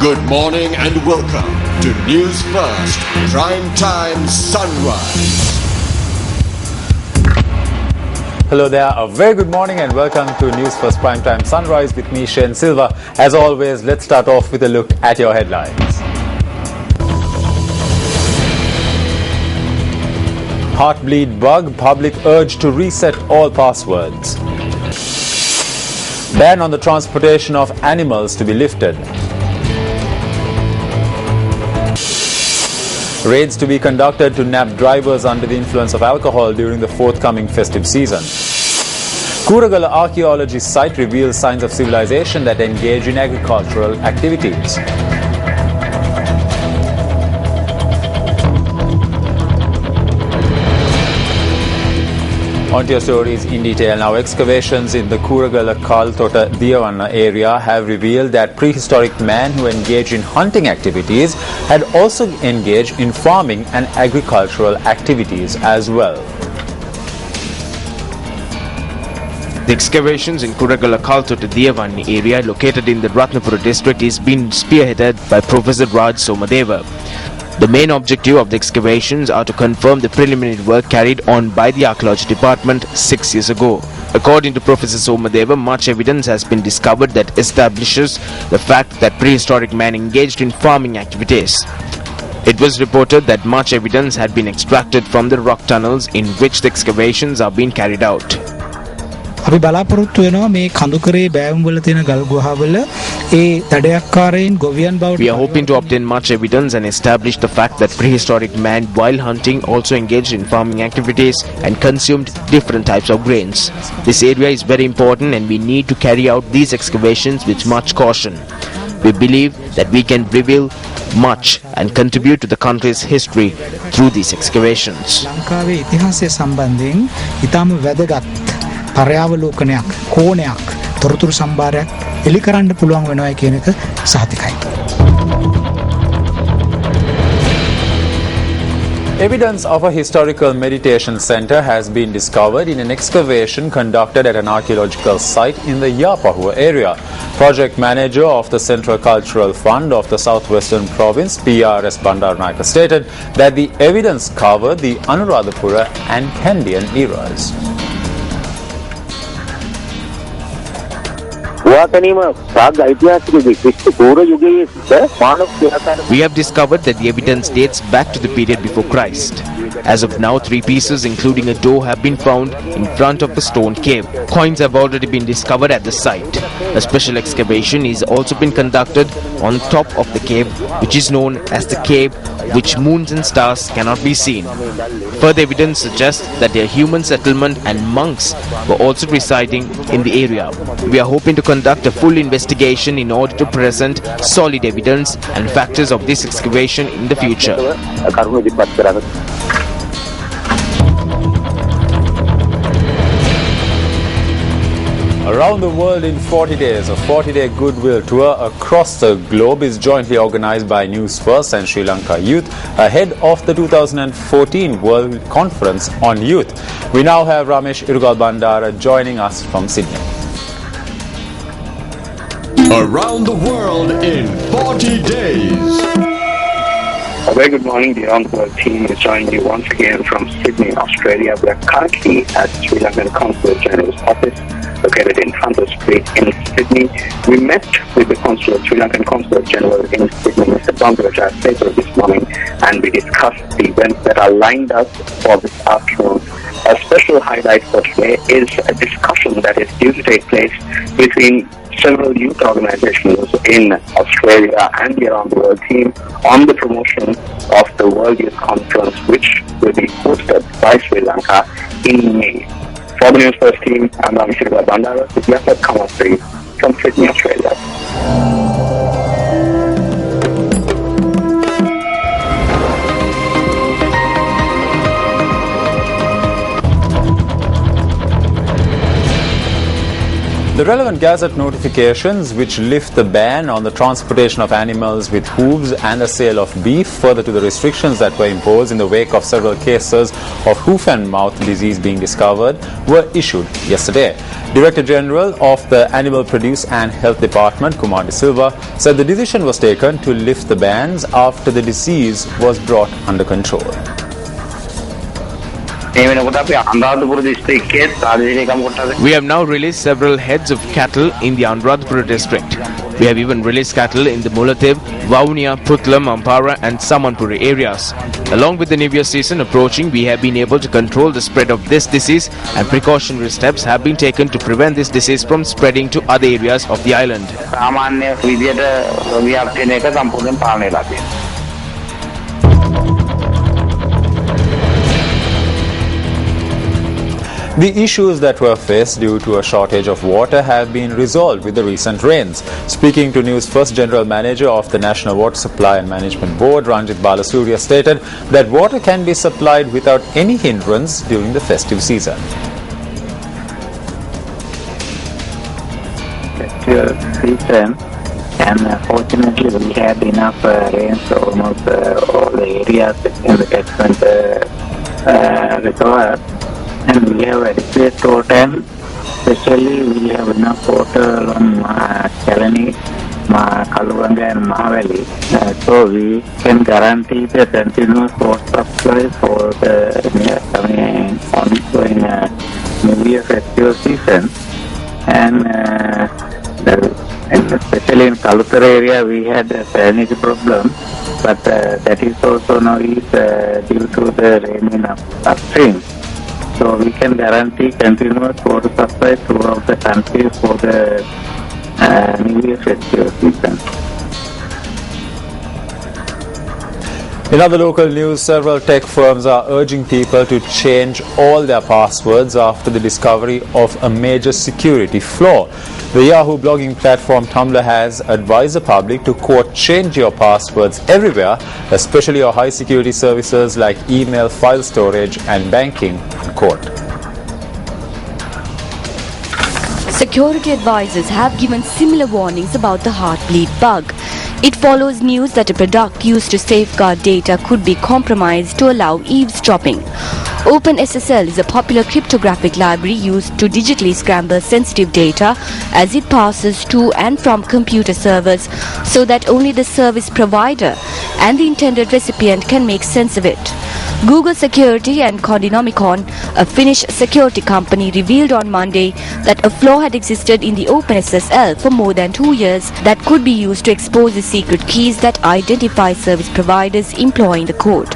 Good morning and welcome to Newsfirst Prime Time Sunrise. Hello there, a very good morning and welcome to Newsfirst Prime Time Sunrise with me, Shane Silva. As always, let's start off with a look at your headlines. Heartbleed bug, public urge to reset all passwords. Ban on the transportation of animals to be lifted. Raids to be conducted to nab drivers under the influence of alcohol during the forthcoming festive season. Kuragala Archaeology site reveals signs of civilization that engage in agricultural activities. On to your stories in detail now. Excavations in the Kuragala Kaltota Diyavanna area have revealed that prehistoric man who engaged in hunting activities had also engaged in farming and agricultural activities as well. The excavations in Kuragala Kaltota Diyavanna area located in the Ratnapura district is being spearheaded by Professor Raj Somadeva. The main objective of the excavations are to confirm the preliminary work carried on by the Archaeology department 6 years ago. According to Professor Somadeva, much evidence has been discovered that establishes the fact that prehistoric man engaged in farming activities. It was reported that much evidence had been extracted from the rock tunnels in which the excavations are being carried out. අපි බලාපොරොත්තු වෙනවා මේ කඳුකරේ බෑවුම් වල තියෙන ගල් ගුහාවල ඒ දඩයක්කාරයින් ගොවියන් බවට We are hoping to obtain much evidence and establish the fact that prehistoric man while hunting also engaged in farming activities and consumed different types of grains. This area is very important and we need to carry out these excavations with much caution. We believe that we can reveal much and contribute to the country's history through these excavations. ලංකාවේ ඉතිහාසය සම්බන්ධයෙන් ඊටම වැදගත් පර්යාවලෝකනයක් කෝණයක් තොරතුරු සම්භාරයක් එලි කරන්න පුළුවන් වෙනවා කියන එක සාතිකයි. Evidence of a historical meditation center has been discovered in an excavation conducted at an archaeological site in the Yapahua area. Project manager of the Central Cultural Fund of the Southwestern Province, PRS Bandaranaike, stated that the evidence covered the Anuradhapura and Kandyan eras. We have discovered that the evidence dates back to the period before Christ. As of now, 3 pieces including a door have been found in front of the stone cave. Coins have already been discovered at the site. A special excavation is also been conducted on top of the cave, which is known as the cave which moons and stars cannot be seen. Further evidence suggests that a human settlement and monks were also residing in the area. We are hoping to conduct a full investigation in order to present solid evidence and factors of this excavation in the future. Around the world in 40 days, a 40-day goodwill tour across the globe is jointly organized by Newsfirst and Sri Lanka Youth ahead of the 2014 World Conference on Youth. We now have Ramesh Irugal Bandara joining us from Sydney. Around the world in 40 days. A very good morning. The Around the World team is joining you once again from Sydney, Australia. We are currently at Sri Lankan Consul General's office, located in Hunter Street in Sydney. We met with the Sri Lankan Consul General in Sydney, Mr. Bangladesh, this morning, and we discussed the events that are lined up for this afternoon. A special highlight for today is a discussion that is due to take place between several youth organizations in Australia and the Around the World team on the promotion of the World Youth Conference, which will be hosted by Sri Lanka in May. For the Newsfirst team, I'm Ramesh Irugal Bandara with Yasser Kamasri from Sydney, Australia. The relevant Gazette notifications which lift the ban on the transportation of animals with hooves and the sale of beef, further to the restrictions that were imposed in the wake of several cases of hoof and mouth disease being discovered, were issued yesterday. Director General of the Animal Produce and Health Department, Kumar De Silva, said the decision was taken to lift the bans after the disease was brought under control. We have now released several heads of cattle in the Anuradhapura district. We have even released cattle in the Mulathev, Vaunia, Putlam, Ampara and Samanpuri areas. Along with the New Year season approaching, we have been able to control the spread of this disease, and precautionary steps have been taken to prevent this disease from spreading to other areas of the island. The issues that were faced due to a shortage of water have been resolved with the recent rains. Speaking to Newsfirst, General Manager of the National Water Supply and Management Board, Ranjit Balasurya, stated that water can be supplied without any hindrance during the festive season. Festival season, and fortunately we had enough rain, so almost all the areas in the catchment reservoir. And we have adequate water, especially we have enough water on Chalani, Kaluvanga and Mahavali. So we can guarantee the continuous water supply for the coming ongoing New Year festival season. And especially in Kalutara area we had a drainage problem, but that is also now is due to the rain in upstream. So we can guarantee continuous water supply throughout the country for the New Year festival season. In other local news, several tech firms are urging people to change all their passwords after the discovery of a major security flaw. The Yahoo blogging platform Tumblr has advised the public to, quote, change your passwords everywhere, especially your high security services like email, file storage and banking, unquote. Security advisors have given similar warnings about the Heartbleed bug. It follows news that a product used to safeguard data could be compromised to allow eavesdropping. OpenSSL is a popular cryptographic library used to digitally scramble sensitive data as it passes to and from computer servers so that only the service provider and the intended recipient can make sense of it. Google Security and Cognomicon, a Finnish security company, revealed on Monday that a flaw had existed in the OpenSSL for more than 2 years that could be used to expose the secret keys that identify service providers employing the code.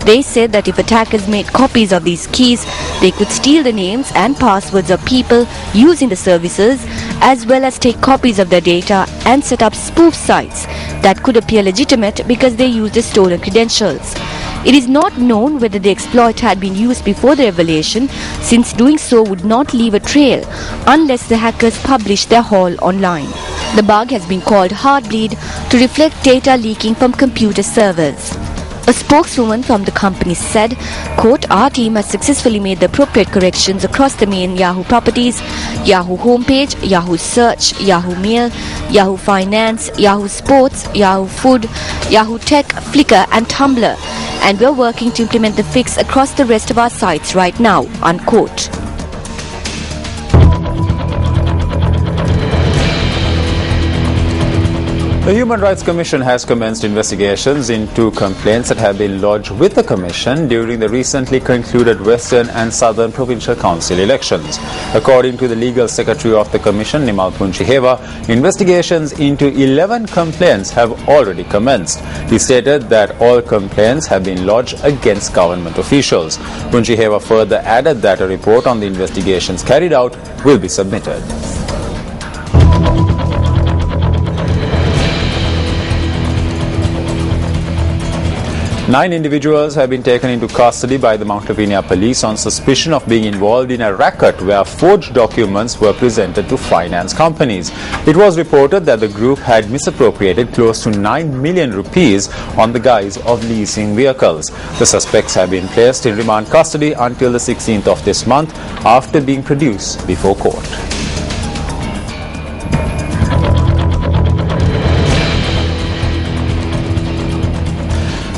They said that if attackers made copies of these keys, they could steal the names and passwords of people using the services, as well as take copies of their data and set up spoof sites that could appear legitimate because they used the stolen credentials. It is not known whether the exploit had been used before the revelation, since doing so would not leave a trail unless the hackers publish their haul online. The bug has been called Heartbleed to reflect data leaking from computer servers. A spokeswoman from the company said, quote, our team has successfully made the appropriate corrections across the main Yahoo properties, Yahoo homepage, Yahoo search, Yahoo Mail, Yahoo Finance, Yahoo Sports, Yahoo Food, Yahoo Tech, Flickr and Tumblr, and we're working to implement the fix across the rest of our sites right now, unquote. The Human Rights Commission has commenced investigations into complaints that have been lodged with the Commission during the recently concluded Western and Southern Provincial Council elections. According to the Legal Secretary of the Commission, Nimal Punchiheva, investigations into 11 complaints have already commenced. He stated that all complaints have been lodged against government officials. Punchiheva further added that a report on the investigations carried out will be submitted. 9 individuals have been taken into custody by the Mount Lavinia police on suspicion of being involved in a racket where forged documents were presented to finance companies. It was reported that the group had misappropriated close to 9 million rupees on the guise of leasing vehicles. The suspects have been placed in remand custody until the 16th of this month after being produced before court.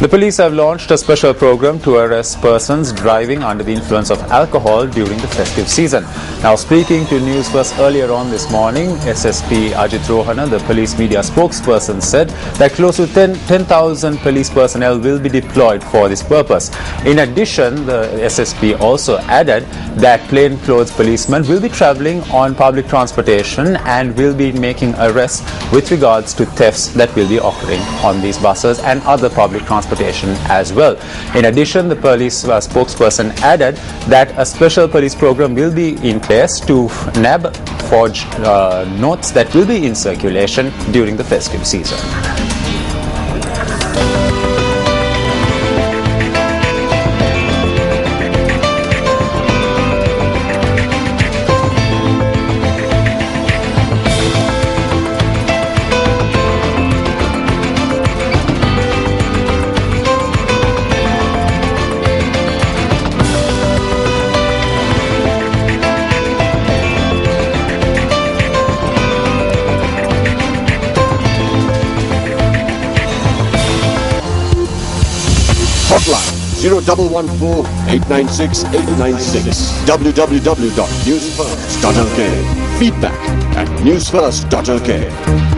The police have launched a special program to arrest persons driving under the influence of alcohol during the festive season. Now, speaking to Newsfirst earlier on this morning, SSP Ajit Rohana, the police media spokesperson, said that close to 10,000 police personnel will be deployed for this purpose. In addition, the SSP also added that plainclothes policemen will be travelling on public transportation and will be making arrests with regards to thefts that will be occurring on these buses and other public transportation as well. In addition, the police spokesperson added that a special police program will be in place to nab forged notes that will be in circulation during the festive season. Hotline 0114-896-896. www.newsfirst.lk. Feedback at newsfirst.lk.